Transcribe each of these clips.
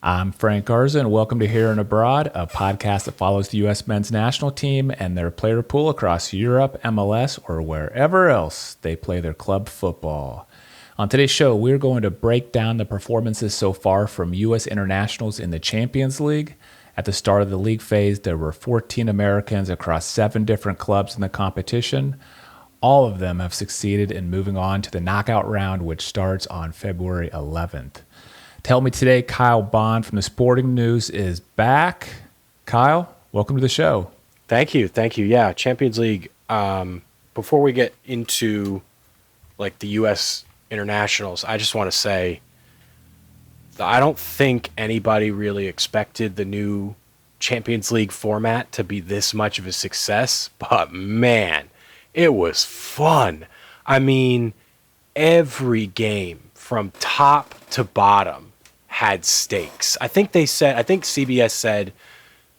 I'm Frank Garza, and welcome to Here and Abroad, a podcast that follows the U.S. men's national team and their player pool across Europe, MLS, or wherever else they play their club football. On today's show, we're going to break down the performances so far from U.S. internationals in the Champions League. At the start of the league phase, there were 14 Americans across 7 different clubs in the competition. All of them have succeeded in moving on to the knockout round, which starts on February 11th. Tell me today, Kyle Bond from the Sporting News is back. Kyle, welcome to the show. Thank you. Yeah, Champions League. Before we get into like the U.S. internationals, I just want to say that I don't think anybody really expected the new Champions League format to be this much of a success. But man, it was fun. I mean, every game from top to bottom had stakes. I think CBS said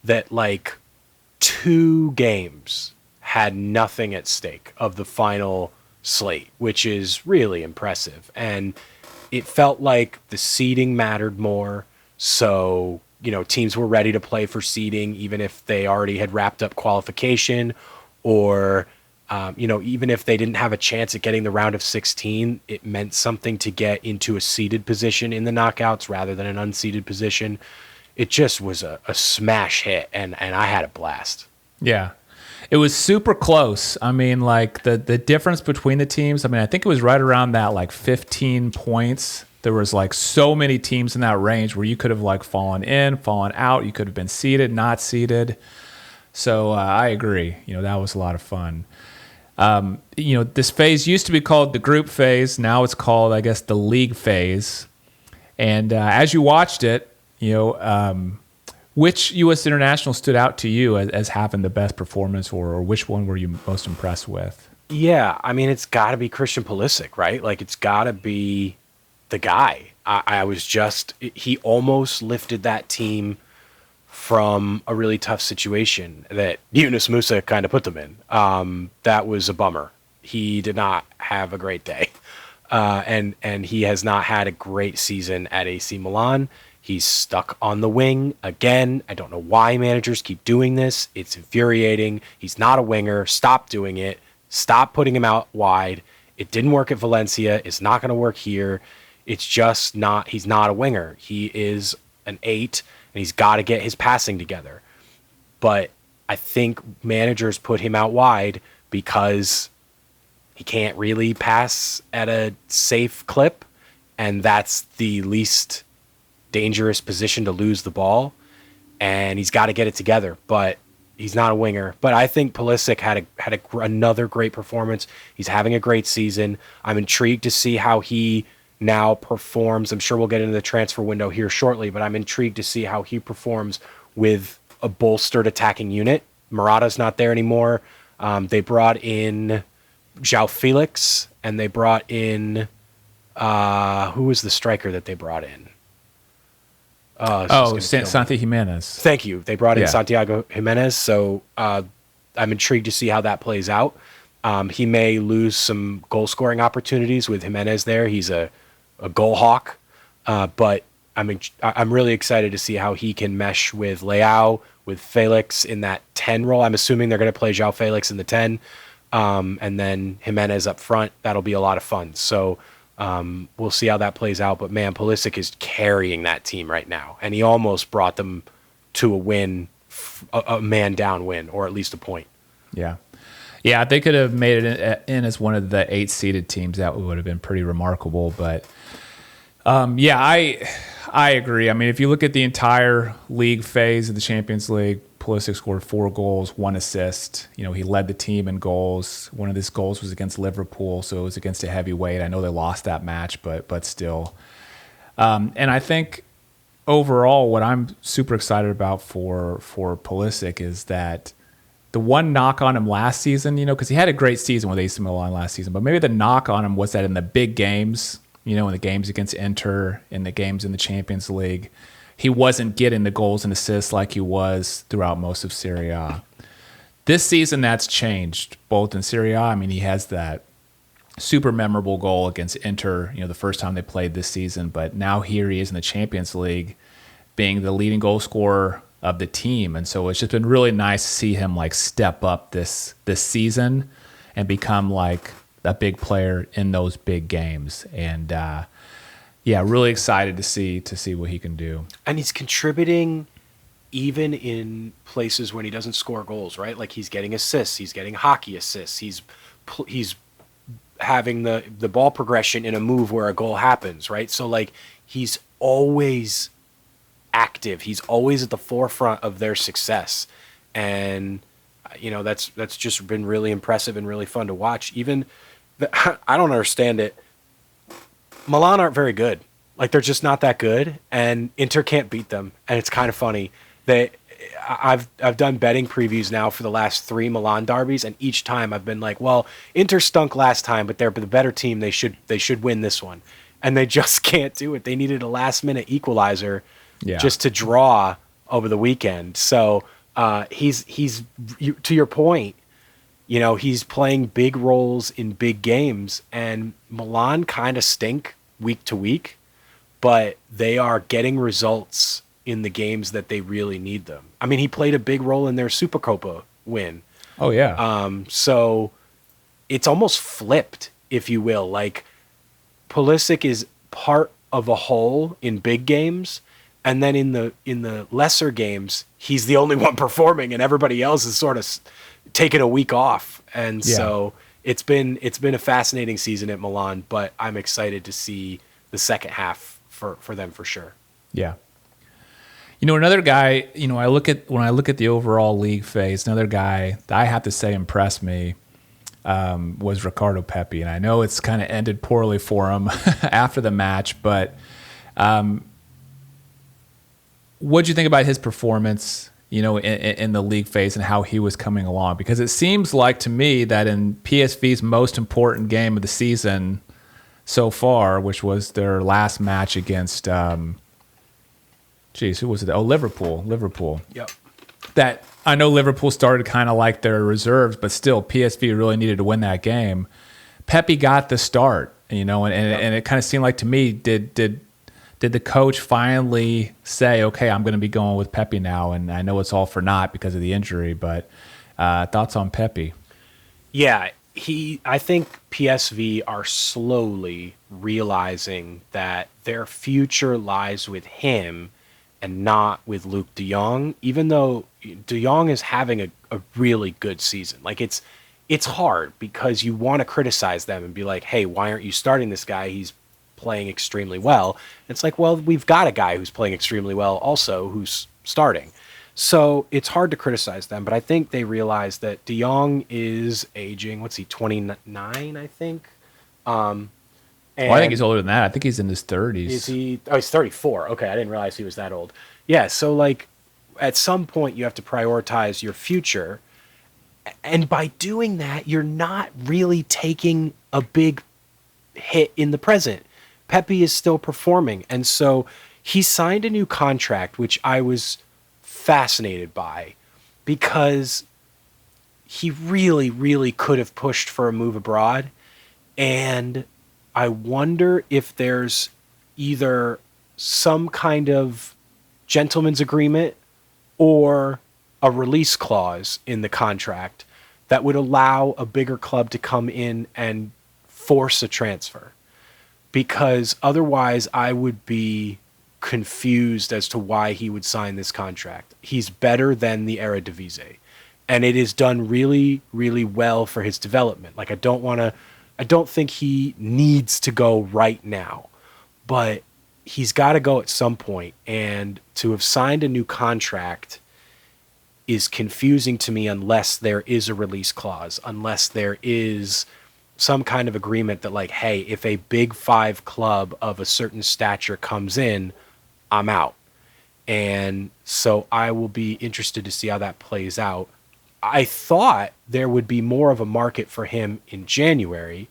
that like 2 games had nothing at stake of the final slate, which is really impressive. And it felt like the seeding mattered more. So, teams were ready to play for seeding, even if they already had wrapped up qualification or even if they didn't have a chance at getting the round of 16, it meant something to get into a seeded position in the knockouts rather than an unseeded position. It just was a smash hit, and I had a blast. Yeah, it was super close. I mean, like the difference between the teams, I think it was right around that like 15 points. There was like so many teams in that range where you could have like fallen in, fallen out. You could have been seeded, not seeded. So I agree. That was a lot of fun. This phase used to be called the group phase. Now it's called, I guess, the league phase. And as you watched it, which U.S. international stood out to you as having the best performance, or which one were you most impressed with? Yeah, it's got to be Christian Pulisic, right? Like, it's got to be the guy. He almost lifted that team from a really tough situation that Yunus Musa kind of put them in. That was a bummer. He did not have a great day. And he has not had a great season at AC Milan. He's stuck on the wing again. I don't know why managers keep doing this. It's infuriating. He's not a winger. Stop doing it. Stop putting him out wide. It didn't work at Valencia. It's not going to work here. It's just not, he's not a winger. He is an 8. And he's got to get his passing together. But I think managers put him out wide because he can't really pass at a safe clip, and that's the least dangerous position to lose the ball. And he's got to get it together, but he's not a winger. But I think Pulisic had another great performance. He's having a great season. I'm intrigued to see how he now performs. I'm sure we'll get into the transfer window here shortly, but I'm intrigued to see how he performs with a bolstered attacking unit. Morata's not there anymore. They brought in João Felix, and they brought in who was the striker that they brought in? Santi Jimenez. Thank you. They brought in Santiago Jimenez, so I'm intrigued to see how that plays out. He may lose some goal-scoring opportunities with Jimenez there. He's a goal hawk, but I'm really excited to see how he can mesh with Leao, with Felix in that 10 role. I'm assuming they're going to play João Felix in the 10, and then Jimenez up front. That'll be a lot of fun. So we'll see how that plays out. But man, Pulisic is carrying that team right now, and he almost brought them to a win, a man-down win, or at least a point. Yeah. Yeah, they could have made it in as one of the 8 seeded teams. That would have been pretty remarkable. But I agree. If you look at the entire league phase of the Champions League, Pulisic scored 4 goals, 1 assist. He led the team in goals. One of his goals was against Liverpool, so it was against a heavyweight. I know they lost that match, but still. And I think overall, what I'm super excited about for Pulisic is that the one knock on him last season, because he had a great season with AC Milan last season, but maybe the knock on him was that in the big games, in the games against Inter, in the games in the Champions League, he wasn't getting the goals and assists like he was throughout most of Serie A. This season, that's changed, both in Serie A. He has that super memorable goal against Inter, the first time they played this season, but now here he is in the Champions League, being the leading goal scorer of the team. And so it's just been really nice to see him like step up this season and become like a big player in those big games. And yeah, really excited to see what he can do. And he's contributing even in places when he doesn't score goals, right? Like he's getting assists, he's getting hockey assists, he's having the ball progression in a move where a goal happens, right? So like he's always active, he's always at the forefront of their success, and you know that's just been really impressive and really fun to watch. Even I don't understand it. Milan aren't very good. Like they're just not that good, and Inter can't beat them. And it's kind of funny that I've done betting previews now for the last 3 Milan derbies, and each time I've been like, well, Inter stunk last time, but they're the better team. They should win this one, and they just can't do it. They needed a last minute equalizer just to draw over the weekend. So he's to your point. You know, he's playing big roles in big games, and Milan kind of stink week to week, but they are getting results in the games that they really need them. I mean, he played a big role in their Supercopa win. Oh, yeah. So it's almost flipped, if you will. Like, Pulisic is part of a whole in big games, and then in the lesser games, he's the only one performing, and everybody else is sort of taking a week off. And so it's been a fascinating season at Milan, but I'm excited to see the second half for them for sure. Yeah. You know, another guy, you know, when I look at the overall league phase, another guy that I have to say impressed me was Ricardo Pepi. And I know it's kind of ended poorly for him after the match, but what'd you think about his performance, you know, in the league phase and how he was coming along? Because it seems like to me that in PSV's most important game of the season so far, which was their last match against, who was it? Oh, Liverpool. Yep. That I know Liverpool started kind of like their reserves, but still PSV really needed to win that game. Pepi got the start, you know, and it kind of seemed like to me, did the coach finally say, okay, I'm going to be going with Pepi now? And I know it's all for naught because of the injury, but thoughts on Pepi? Yeah, I think PSV are slowly realizing that their future lies with him and not with Luke de Jong, even though de Jong is having a really good season. Like it's hard because you want to criticize them and be like, hey, why aren't you starting this guy? He's playing extremely well. It's like, well, we've got a guy who's playing extremely well also who's starting. So it's hard to criticize them, but I think they realize that de Jong is aging. What's he, 29, I think? Well, I think he's older than that. I think he's in his 30s. Is he? Oh, he's 34. Okay, I didn't realize he was that old. Yeah, so like at some point you have to prioritize your future. And by doing that, you're not really taking a big hit in the present. Pepi is still performing. And so he signed a new contract, which I was fascinated by because he really, really could have pushed for a move abroad. And I wonder if there's either some kind of gentleman's agreement or a release clause in the contract that would allow a bigger club to come in and force a transfer. Because otherwise I would be confused as to why he would sign this contract. He's better than the Eredivisie, and it is done really, really well for his development. Like I don't think he needs to go right now, but he's got to go at some point. And to have signed a new contract is confusing to me unless there is a release clause, unless there is some kind of agreement that like, hey, if a big 5 club of a certain stature comes in, I'm out. And so I will be interested to see how that plays out. I thought there would be more of a market for him in January,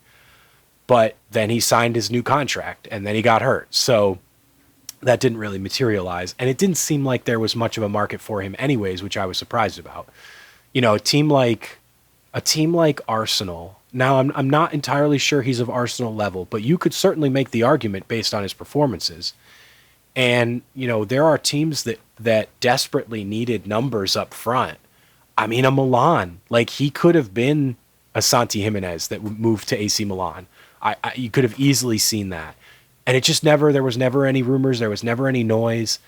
but then he signed his new contract and then he got hurt. So that didn't really materialize. And it didn't seem like there was much of a market for him anyways, which I was surprised about. You know, a team like Arsenal. Now, I'm not entirely sure he's of Arsenal level, but you could certainly make the argument based on his performances. And, there are teams that desperately needed numbers up front. I mean, a Milan, like he could have been a Santi Jimenez that moved to AC Milan. You could have easily seen that. And it just there was never any rumors. There was never any noise.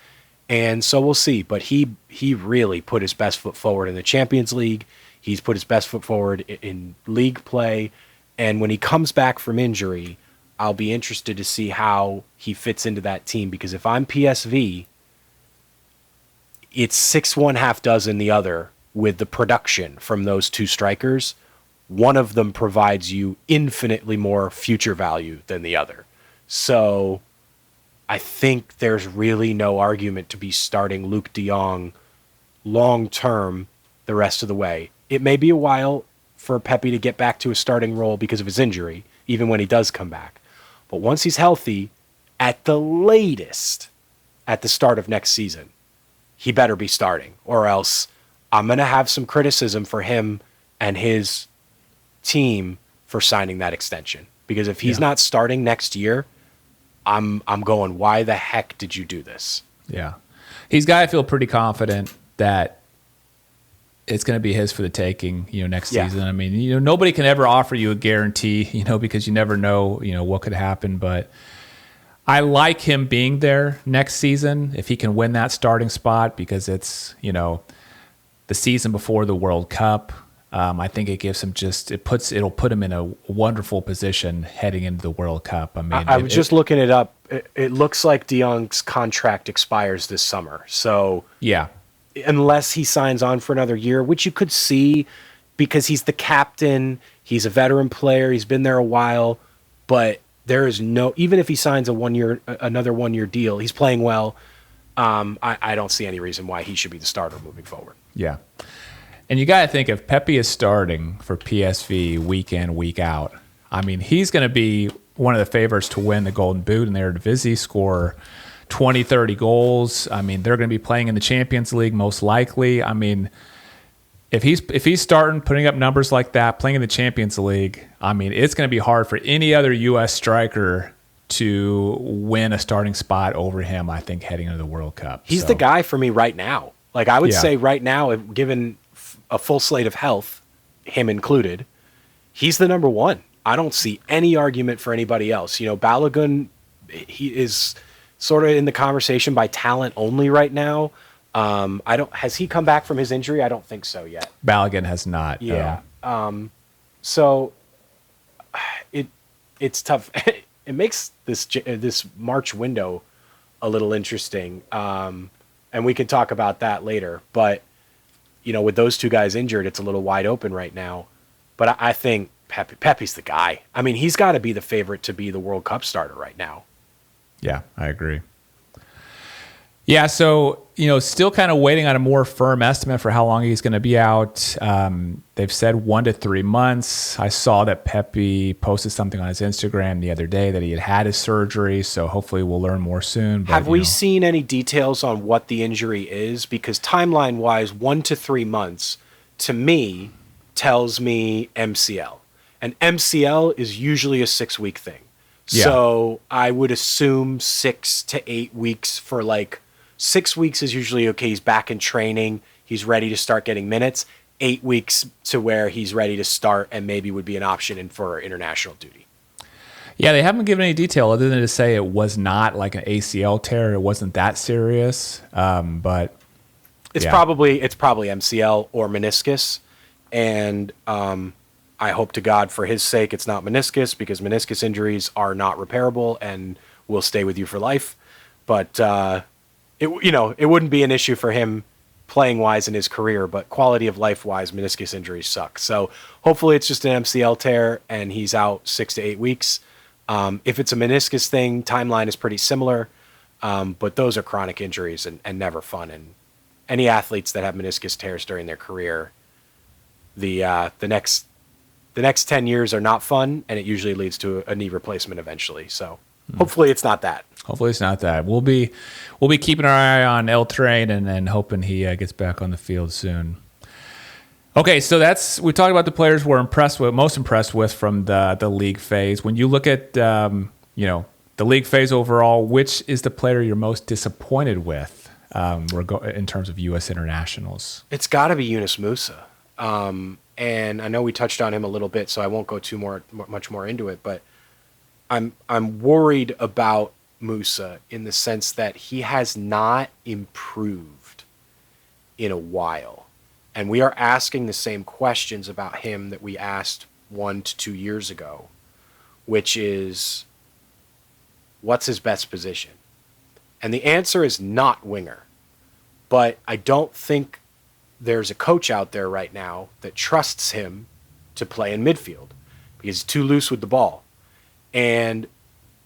And so we'll see. But he really put his best foot forward in the Champions League. He's put his best foot forward in league play. And when he comes back from injury, I'll be interested to see how he fits into that team. Because if I'm PSV, it's 6-1, half dozen the other with the production from those two strikers. One of them provides you infinitely more future value than the other. So I think there's really no argument to be starting Luke de Jong long-term the rest of the way. It may be a while for Pepe to get back to a starting role because of his injury, even when he does come back. But once he's healthy, at the latest, at the start of next season, he better be starting, or else I'm going to have some criticism for him and his team for signing that extension. Because if he's not starting next year, I'm going, why the heck did you do this? Yeah. He's got to feel pretty confident that it's going to be his for the taking, next season. I mean, nobody can ever offer you a guarantee, because you never know, what could happen. But I like him being there next season if he can win that starting spot, because it's, the season before the World Cup. I think it gives him it'll put him in a wonderful position heading into the World Cup. I mean, I was just looking it up. It looks like De Jong's contract expires this summer. So yeah, unless he signs on for another year, which you could see because he's the captain, he's a veteran player, he's been there a while, but there is even if he signs another 1 year deal, he's playing well. I don't see any reason why he should be the starter moving forward. Yeah. And you got to think, if Pepe is starting for PSV week in, week out, I mean, he's going to be one of the favorites to win the Golden Boot in the Eredivisie, score 20, 30 goals. I mean, they're going to be playing in the Champions League most likely. I mean, if he's starting, putting up numbers like that, playing in the Champions League, I mean, it's going to be hard for any other U.S. striker to win a starting spot over him, I think, heading into the World Cup. He's the guy for me right now. Like, I would say right now, if given a full slate of health, him included, he's the number one. I don't see any argument for anybody else. Balogun, he is sort of in the conversation by talent only right now. Has he come back from his injury? I don't think so yet. Balogun has not. Yeah. So it's tough. It makes this March window a little interesting. And we can talk about that later. But, with those two guys injured, it's a little wide open right now. But I think Pepe's the guy. I mean, he's got to be the favorite to be the World Cup starter right now. Yeah, I agree. Yeah, so, still kind of waiting on a more firm estimate for how long he's going to be out. They've said 1 to 3 months. I saw that Pepe posted something on his Instagram the other day that he had his surgery, so hopefully we'll learn more soon. But, have we seen any details on what the injury is? Because timeline-wise, 1 to 3 months, to me, tells me MCL. And MCL is usually a 6-week thing. Yeah. So I would assume 6 to 8 weeks for 6 weeks is usually okay. He's back in training. He's ready to start getting minutes. 8 weeks to where he's ready to start and maybe would be an option for international duty. Yeah, they haven't given any detail other than to say it was not like an ACL tear. It wasn't that serious, but it's probably MCL or meniscus. And I hope to God for his sake it's not meniscus, because meniscus injuries are not repairable and will stay with you for life. But it wouldn't be an issue for him playing wise in his career, but quality of life wise, meniscus injuries suck. So hopefully it's just an MCL tear and he's out 6 to 8 weeks. If it's a meniscus thing, timeline is pretty similar, but those are chronic injuries and never fun. And any athletes that have meniscus tears during their career, the next 10 years are not fun, and it usually leads to a knee replacement eventually. So hopefully it's not that. Hopefully it's not that. We'll be keeping our eye on El Train and hoping he gets back on the field soon. Okay, so we talked about the players we're most impressed with from the league phase. When you look at the league phase overall, which is the player you're most disappointed with in terms of U.S. internationals? It's got to be Yunus Musa. And I know we touched on him a little bit, so I won't go much more into it. But I'm worried about Musa in the sense that he has not improved in a while, and we are asking the same questions about him that we asked 1 to 2 years ago, which is, what's his best position? And the answer is not winger. But I don't think there's a coach out there right now that trusts him to play in midfield because he's too loose with the ball. And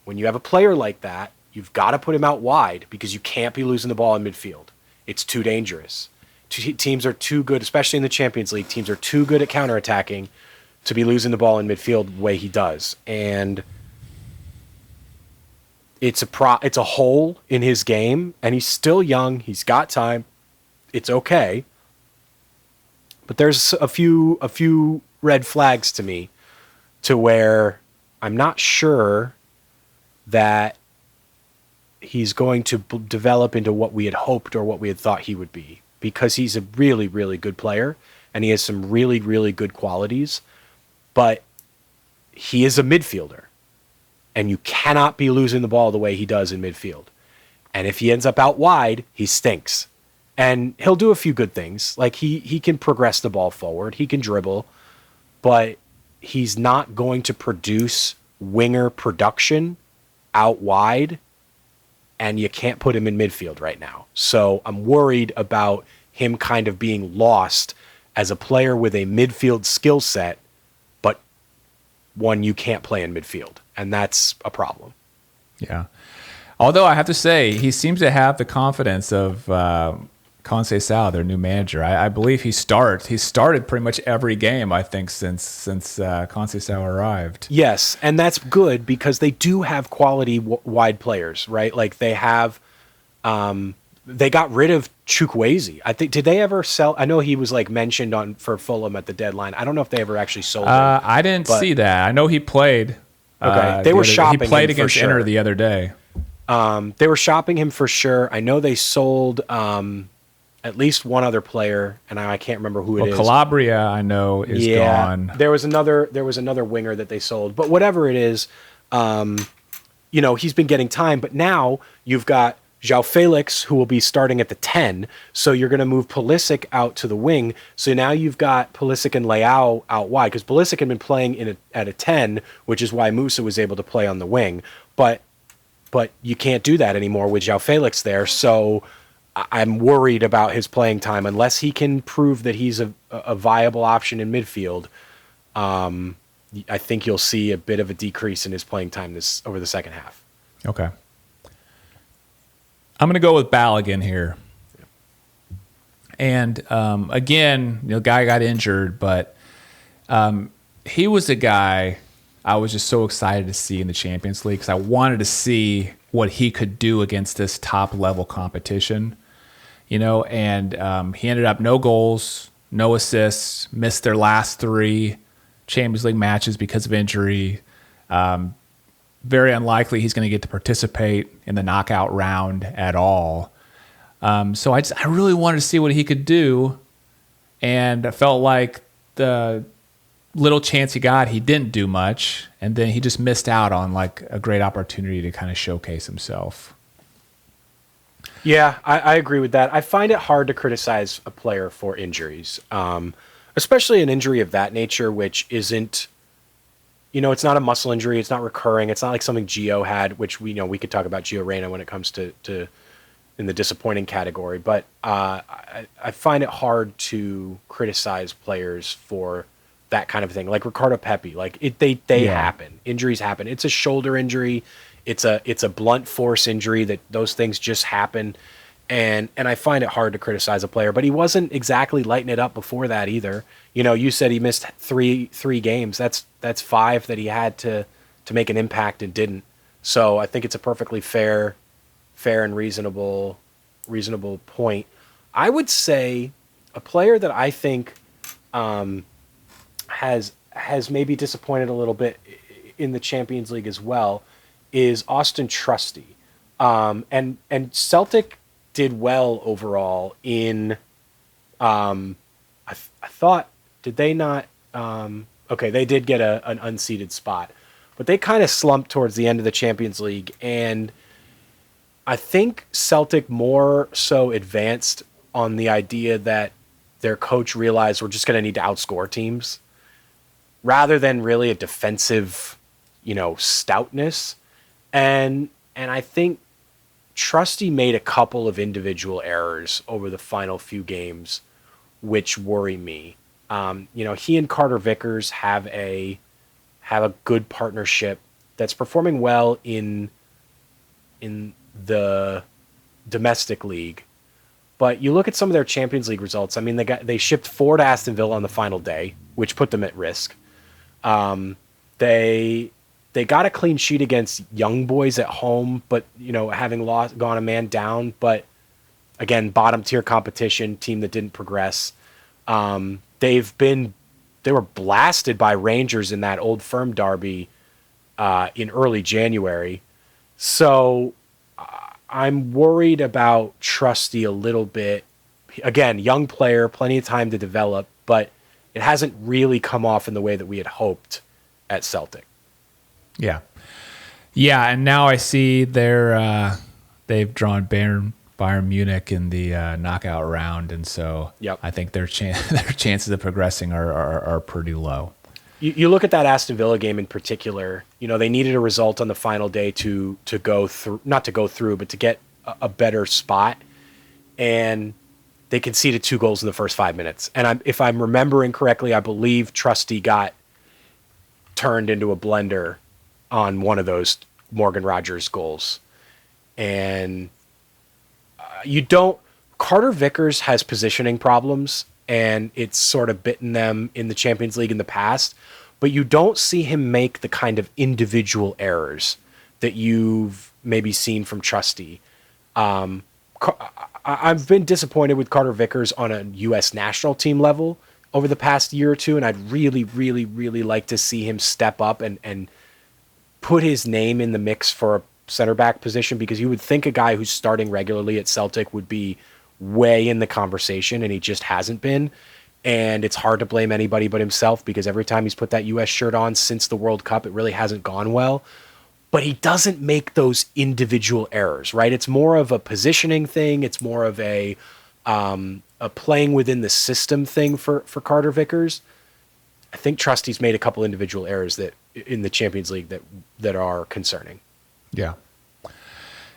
when you have a player like that, you've got to put him out wide because you can't be losing the ball in midfield. It's too dangerous. Teams are too good, especially in the Champions League, teams are too good at counterattacking to be losing the ball in midfield the way he does. And it's a hole in his game, and he's still young. He's got time. It's okay. But there's a few red flags to me to where I'm not sure that he's going to develop into what we had hoped or what we had thought he would be, because he's a really, really good player and he has some really, really good qualities, but he is a midfielder and you cannot be losing the ball the way he does in midfield. And if he ends up out wide, he stinks. And he'll do a few good things. Like he can progress the ball forward. He can dribble, but he's not going to produce winger production out wide, and you can't put him in midfield right now. So I'm worried about him kind of being lost as a player with a midfield skill set, but one you can't play in midfield. And that's a problem. Yeah. Although I have to say, he seems to have the confidence of Conceição, their new manager. I believe he started pretty much every game, I think, since Conceição arrived. Yes, and that's good because they do have quality wide players, right? Like they have, they got rid of Chukwueze. I think, did they ever sell? I know he was like mentioned for Fulham at the deadline. I don't know if they ever actually sold him. I didn't see that. I know he played. Okay, they were shopping. He played him against for sure. Inter the other day. They were shopping him for sure. I know they sold at least one other player, and I can't remember who it is. Calabria, I know, is gone. There was another winger that they sold, but whatever it is, he's been getting time. But now you've got João Felix, who will be starting at the 10. So you're going to move Pulisic out to the wing. So now you've got Pulisic and Leao out wide, because Pulisic had been playing at a 10, which is why Musa was able to play on the wing. But you can't do that anymore with João Felix there. So I'm worried about his playing time unless he can prove that he's a viable option in midfield. I think you'll see a bit of a decrease in his playing time over the second half. Okay. I'm going to go with Balogun here. And again, the guy got injured, but he was a guy I was just so excited to see in the Champions League because I wanted to see what he could do against this top-level competition. And he ended up no goals, no assists, missed their last 3 Champions League matches because of injury. Very unlikely he's going to get to participate in the knockout round at all. So I really wanted to see what he could do, and I felt like the little chance he got, he didn't do much, and then he just missed out on like a great opportunity to kind of showcase himself. Yeah, I agree with that. I find it hard to criticize a player for injuries, especially an injury of that nature, which isn't, it's not a muscle injury. It's not recurring. It's not like something Gio had, which we could talk about Gio Reyna when it comes to in the disappointing category. But I find it hard to criticize players for that kind of thing. Like Ricardo Pepi, like they happen. Injuries happen. It's a shoulder injury. It's a blunt force injury that those things just happen. And I find it hard to criticize a player, but he wasn't exactly lighting it up before that either. You said he missed three games. That's 5 that he had to make an impact and didn't. So I think it's a perfectly fair and reasonable point. I would say a player that I think has maybe disappointed a little bit in the Champions League as well is Austin Trusty. And Celtic did well overall in, I thought, did they not, okay, they did get an unseeded spot, but they kind of slumped towards the end of the Champions League. And I think Celtic more so advanced on the idea that their coach realized we're just going to need to outscore teams rather than really a defensive, stoutness. And I think Trusty made a couple of individual errors over the final few games, which worry me. He and Carter Vickers have a good partnership that's performing well in the domestic league. But you look at some of their Champions League results. I mean, they shipped 4 to Aston Villa on the final day, which put them at risk. They got a clean sheet against Young Boys at home, but having gone a man down. But again, bottom tier competition, team that didn't progress. They were blasted by Rangers in that Old Firm derby in early January. So I'm worried about Trusty a little bit. Again, young player, plenty of time to develop, but it hasn't really come off in the way that we had hoped at Celtic. Yeah. Yeah, and now I see they've drawn Bayern Munich in the knockout round, and so yep. I think their chances of progressing are pretty low. You look at that Aston Villa game in particular. They needed a result on the final day to go through, not to go through, but to get a better spot, and they conceded 2 goals in the first 5 minutes. And if I'm remembering correctly, I believe Trusty got turned into a blender on one of those Morgan Rogers goals. And Carter Vickers has positioning problems, and it's sort of bitten them in the Champions League in the past, but you don't see him make the kind of individual errors that you've maybe seen from Trusty. I've been disappointed with Carter Vickers on a U.S. national team level over the past year or two, and I'd really, really, really like to see him step up and put his name in the mix for a center back position, because you would think a guy who's starting regularly at Celtic would be way in the conversation, and he just hasn't been. And it's hard to blame anybody but himself, because every time he's put that U.S. shirt on since the World Cup, it really hasn't gone well. But he doesn't make those individual errors, right? It's more of a positioning thing. It's more of a playing within the system thing for Carter Vickers. I think Trusty's made a couple individual errors that in the Champions League that are concerning. Yeah.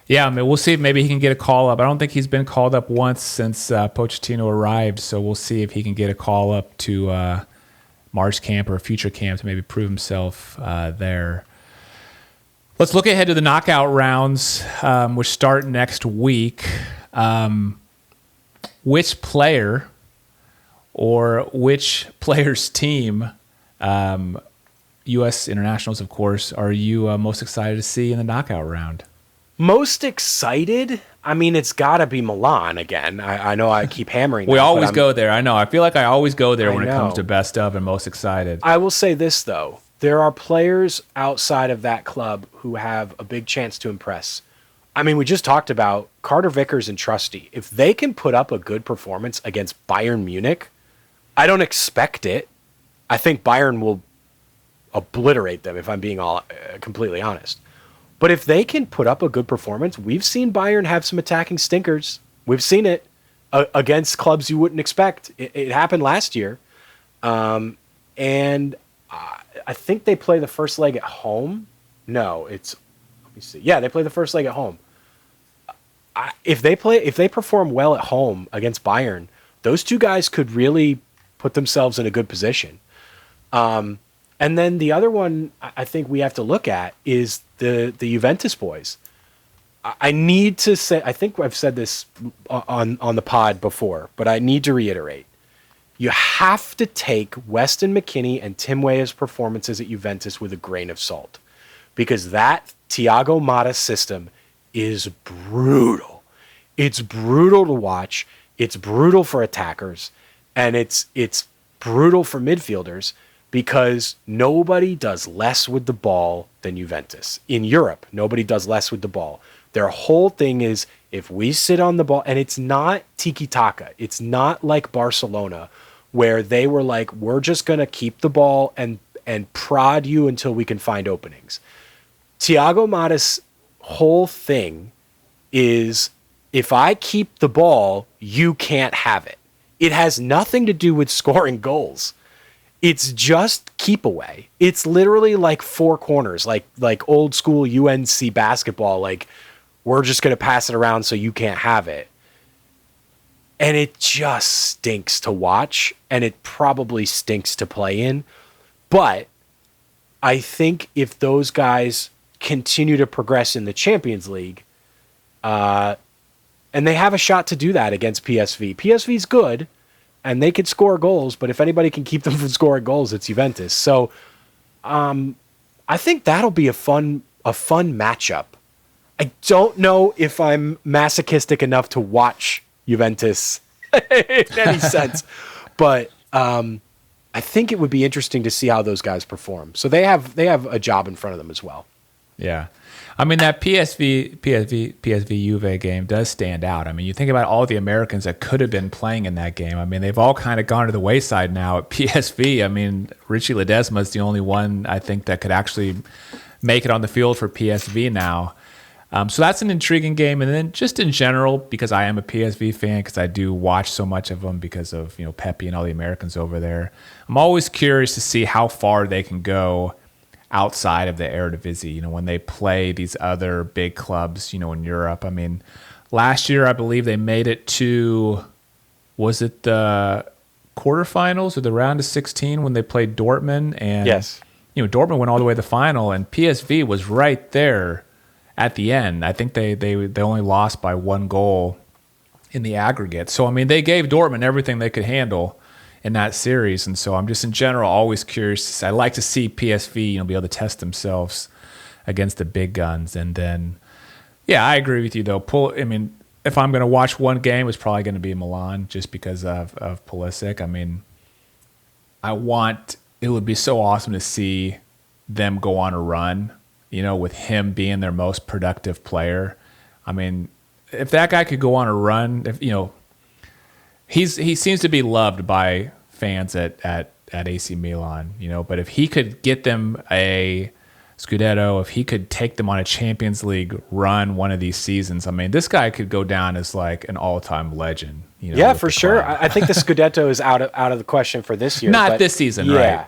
Yeah, I mean, we'll see if maybe he can get a call up. I don't think he's been called up once since Pochettino arrived, so we'll see if he can get a call up to Mars camp or a future camp to maybe prove himself there. Let's look ahead to the knockout rounds, which start next week. Which player or which player's team, U.S. internationals, of course, are you most excited to see in the knockout round? Most excited? I mean, it's got to be Milan again. I know I keep hammering that. We always go there. I know. I feel like I always go there when it comes to best of and most excited. I will say this, though. There are players outside of that club who have a big chance to impress. I mean, we just talked about Carter Vickers and Trusty. If they can put up a good performance against Bayern Munich, I don't expect it. I think Bayern will obliterate them, if I'm being completely honest. But if they can put up a good performance, we've seen Bayern have some attacking stinkers. We've seen it against clubs you wouldn't expect. It happened last year. And I think they play the first leg at home. No, let me see. Yeah, they play the first leg at home. If they perform well at home against Bayern, those two guys could really put themselves in a good position. And then the other one I think we have to look at is the Juventus boys. I need to say, I think I've said this on the pod before, but I need to reiterate. You have to take Weston McKennie and Tim Weah's performances at Juventus with a grain of salt, because that Thiago Motta system is brutal. It's brutal to watch. It's brutal for attackers, and it's brutal for midfielders, because nobody does less with the ball than Juventus. In Europe, nobody does less with the ball. Their whole thing is, if we sit on the ball, and it's not tiki-taka. It's not like Barcelona, where they were like, we're just going to keep the ball and prod you until we can find openings. Thiago Motta's whole thing is, if I keep the ball, you can't have it. It has nothing to do with scoring goals. It's just keep away. It's literally like four corners, like old school UNC basketball. Like, we're just going to pass it around so you can't have it. And it just stinks to watch, and it probably stinks to play in. But I think if those guys continue to progress in the Champions League, and they have a shot to do that against PSV. PSV's good, and they could score goals, but if anybody can keep them from scoring goals, it's Juventus. So I think that'll be a fun matchup. I don't know if I'm masochistic enough to watch Juventus in any sense, but I think it would be interesting to see how those guys perform. So they have a job in front of them as well. Yeah. I mean, that PSV Juve game does stand out. I mean, you think about all the Americans that could have been playing in that game. I mean, they've all kind of gone to the wayside now at PSV. I mean, Richie Ledesma is the only one, I think, that could actually make it on the field for PSV now. So that's an intriguing game. And then just in general, because I am a PSV fan, because I do watch so much of them because of, Pepe and all the Americans over there, I'm always curious to see how far they can go outside of the Eredivisie, when they play these other big clubs, in Europe. I mean, last year, I believe they made it to, was it the quarterfinals or the round of 16 when they played Dortmund? And, yes. Dortmund went all the way to the final, and PSV was right there at the end. I think they only lost by 1 goal in the aggregate. So, I mean, they gave Dortmund everything they could handle in that series. And so I'm just in general always curious. I like to see PSV, be able to test themselves against the big guns. And then, yeah, I agree with you though. If I'm going to watch one game, it's probably going to be Milan just because of Pulisic. I mean, it would be so awesome to see them go on a run, with him being their most productive player. I mean, if that guy could go on a run, he seems to be loved by fans at AC Milan, but if he could get them a Scudetto, if he could take them on a Champions League run one of these seasons, I mean, this guy could go down as like an all-time legend. Yeah, for sure. I think the Scudetto is out of the question for this year. Not this season, yeah.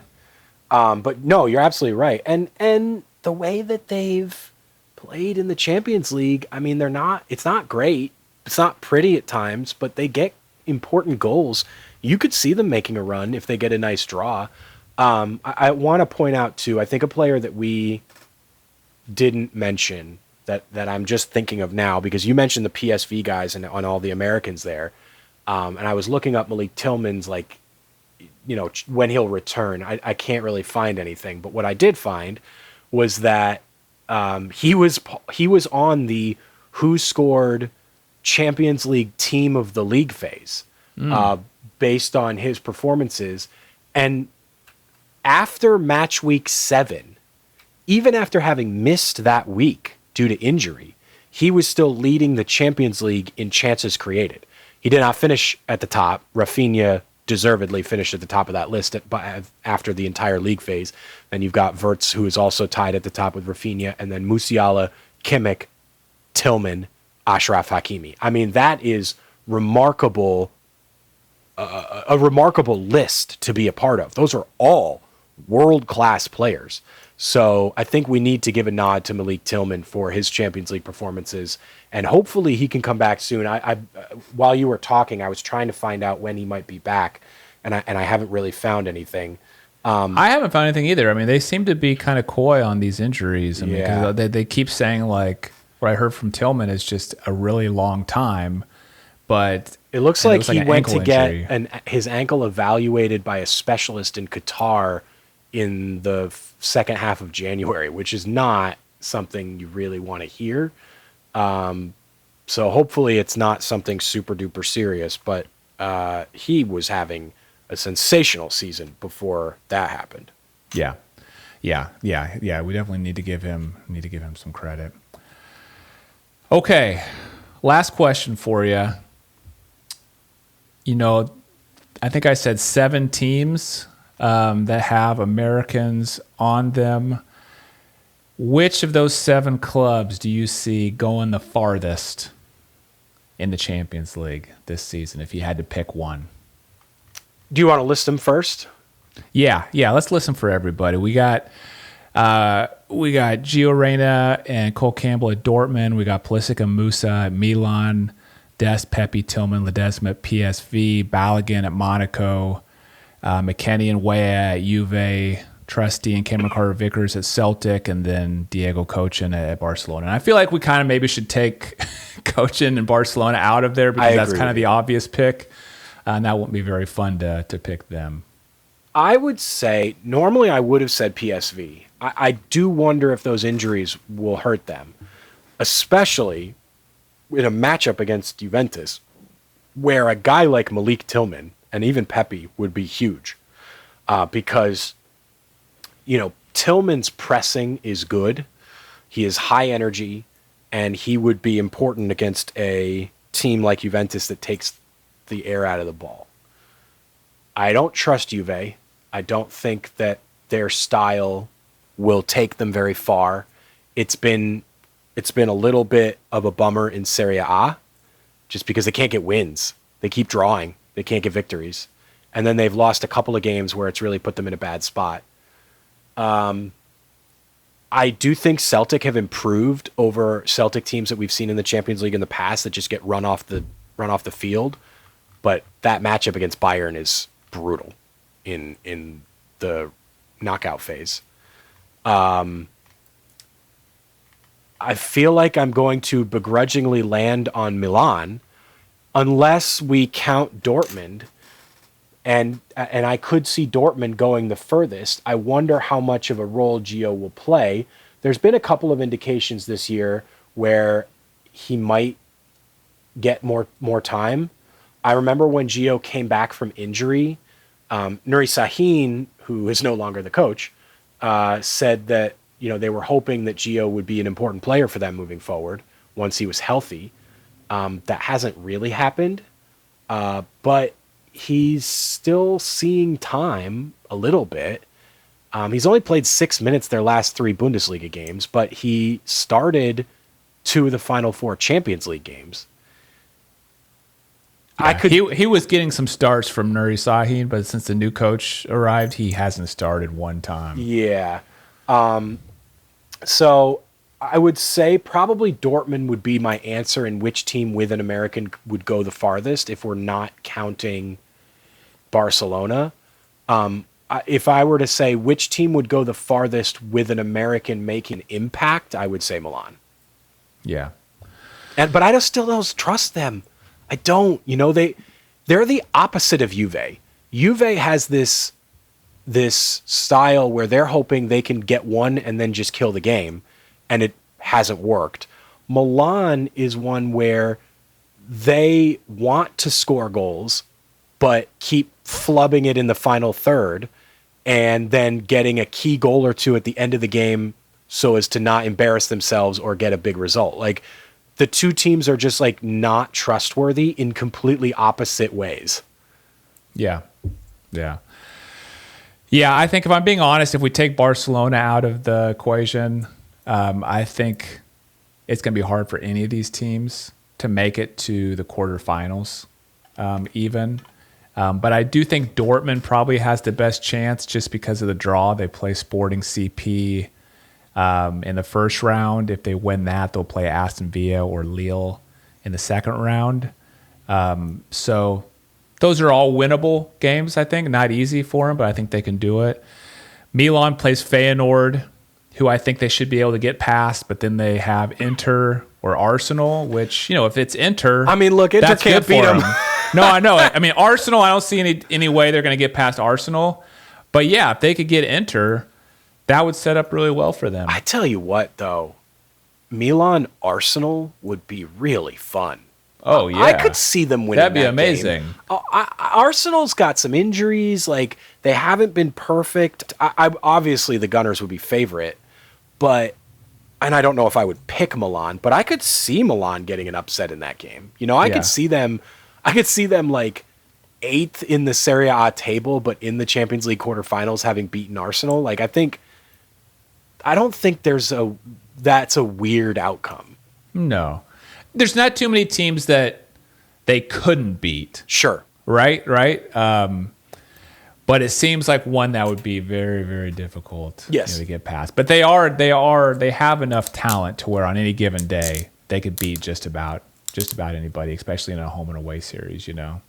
Right? But no, you're absolutely right. And the way that they've played in the Champions League, I mean, it's not great. It's not pretty at times, but they get important goals. You could see them making a run if they get a nice draw. I want to point out too, I think a player that we didn't mention that I'm just thinking of now, because you mentioned the PSV guys and on all the Americans there. And I was looking up Malik Tillman's, when he'll return. I can't really find anything, but what I did find was that he was on the who scored Champions League team of the league phase based on his performances. And after match week 7, even after having missed that week due to injury, he was still leading the Champions League in chances created. He did not finish at the top. Rafinha deservedly finished at the top of that list after the entire league phase. Then you've got Wirtz, who is also tied at the top with Rafinha, and then Musiala, Kimmich, Tillman, Ashraf Hakimi. I mean, that is remarkable, a remarkable list to be a part of. Those are all world-class players. So I think we need to give a nod to Malik Tillman for his Champions League performances, and hopefully he can come back soon. I while you were talking, I was trying to find out when he might be back, and I haven't really found anything. I haven't found anything either. I mean, they seem to be kind of coy on these injuries. I mean, 'cause they keep saying, like, what I heard from Tillman is just a really long time, but it looks like he went to injury. get his ankle evaluated by a specialist in Qatar in the second half of January, which is not something you really want to hear. So hopefully it's not something super duper serious, but he was having a sensational season before that happened. Yeah. We definitely need to give him some credit. Okay. Last question for you. I think I said 7 teams that have Americans on them. Which of those 7 clubs do you see going the farthest in the Champions League this season if you had to pick one? Do you want to list them first? Yeah. Let's listen for everybody. We got Gio Reyna and Cole Campbell at Dortmund. We got Pulisic and Musa at Milan. Dest, Pepe, Tillman, Ledesma at PSV. Balogun at Monaco. McKennie and Weah at Juve. Trusty and Cameron Carter-Vickers at Celtic, and then Diego Cochin at Barcelona. And I feel like we kind of maybe should take Cochin and Barcelona out of there because that's kind of the obvious pick. And that wouldn't be very fun to pick them. I would say, normally I would have said PSV. I do wonder if those injuries will hurt them, especially in a matchup against Juventus, where a guy like Malik Tillman and even Pepe would be huge because Tillman's pressing is good. He is high energy, and he would be important against a team like Juventus that takes the air out of the ball. I don't trust Juve. I don't think that their style will take them very far. It's been a little bit of a bummer in Serie A just because they can't get wins. They keep drawing. They can't get victories. And then they've lost a couple of games where it's really put them in a bad spot. I do think Celtic have improved over Celtic teams that we've seen in the Champions League in the past that just get run off the field. But that matchup against Bayern is brutal in the knockout phase. I feel like I'm going to begrudgingly land on Milan unless we count Dortmund. And I could see Dortmund going the furthest. I wonder how much of a role Gio will play. There's been a couple of indications this year where he might get more time. I remember when Gio came back from injury, Nuri Sahin, who is no longer the coach, said that they were hoping that Gio would be an important player for them moving forward once he was healthy. That hasn't really happened, but he's still seeing time a little bit. He's only played 6 minutes their last 3 Bundesliga games, but he started 2 of the final 4 Champions League games. Yeah, he was getting some starts from Nuri Sahin, but since the new coach arrived, he hasn't started one time. Yeah. So I would say probably Dortmund would be my answer in which team with an American would go the farthest if we're not counting Barcelona. If I were to say which team would go the farthest with an American making impact, I would say Milan. Yeah. But I still don't trust them. I don't. They're the opposite of Juve. Juve has this style where they're hoping they can get one and then just kill the game, and it hasn't worked. Milan is one where they want to score goals, but keep flubbing it in the final third and then getting a key goal or 2 at the end of the game so as to not embarrass themselves or get a big result. Like, the 2 teams are just not trustworthy in completely opposite ways. Yeah. I think if I'm being honest, if we take Barcelona out of the equation, I think it's going to be hard for any of these teams to make it to the quarterfinals, even. But I do think Dortmund probably has the best chance just because of the draw. They play Sporting CP in the first round. If they win that, they'll play Aston Villa or Lille in the second round. So those are all winnable games, I think. Not easy for them, but I think they can do it. Milan plays Feyenoord, who I think they should be able to get past, but then they have Inter or Arsenal, which, if it's Inter... I mean, look, Inter can't beat them. No, I know. I mean, Arsenal, I don't see any way they're going to get past Arsenal. But yeah, if they could get Inter, that would set up really well for them. I tell you what, though, Milan-Arsenal would be really fun. Oh, yeah. I could see them winning. That'd be amazing. Game. Arsenal's got some injuries. Like, they haven't been perfect. I obviously the Gunners would be favorite, but and I don't know if I would pick Milan, but I could see Milan getting an upset in that game. You know, I could see them like 8th in the Serie A table, but in the Champions League quarterfinals having beaten Arsenal. Like, I don't think that's a weird outcome. No. There's not too many teams that they couldn't beat. Sure. Right. But it seems like one that would be very, very difficult to get past. But they have enough talent to where on any given day they could beat just about anybody, especially in a home and away series, you know.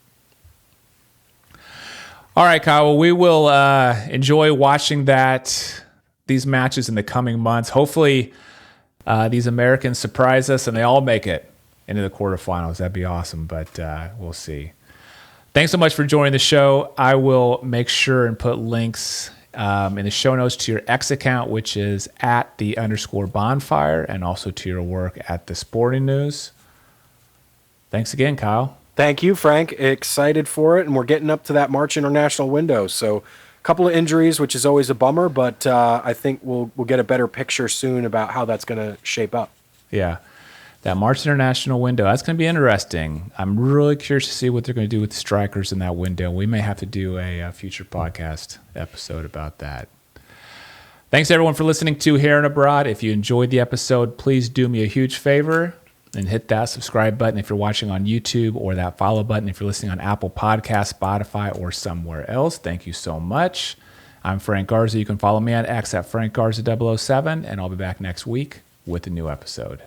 All right, Kyle. Well, we will enjoy watching these matches in the coming months. Hopefully, these Americans surprise us and they all make it into the quarterfinals. That'd be awesome, but we'll see. Thanks so much for joining the show. I will make sure and put links in the show notes to your X account, which is @the_bonfire, and also to your work at the Sporting News. Thanks again, Kyle. Thank you, Frank. Excited for it, and we're getting up to that March international window. So a couple of injuries, which is always a bummer, but I think we'll get a better picture soon about how that's going to shape up. Yeah. That March international window, that's going to be interesting. I'm really curious to see what they're going to do with the strikers in that window. We may have to do a future podcast episode about that. Thanks, everyone, for listening to Here and Abroad. If you enjoyed the episode, please do me a huge favor and hit that subscribe button if you're watching on YouTube, or that follow button if you're listening on Apple Podcasts, Spotify, or somewhere else. Thank you so much. I'm Frank Garza. You can follow me on X @FrankGarza007, and I'll be back next week with a new episode.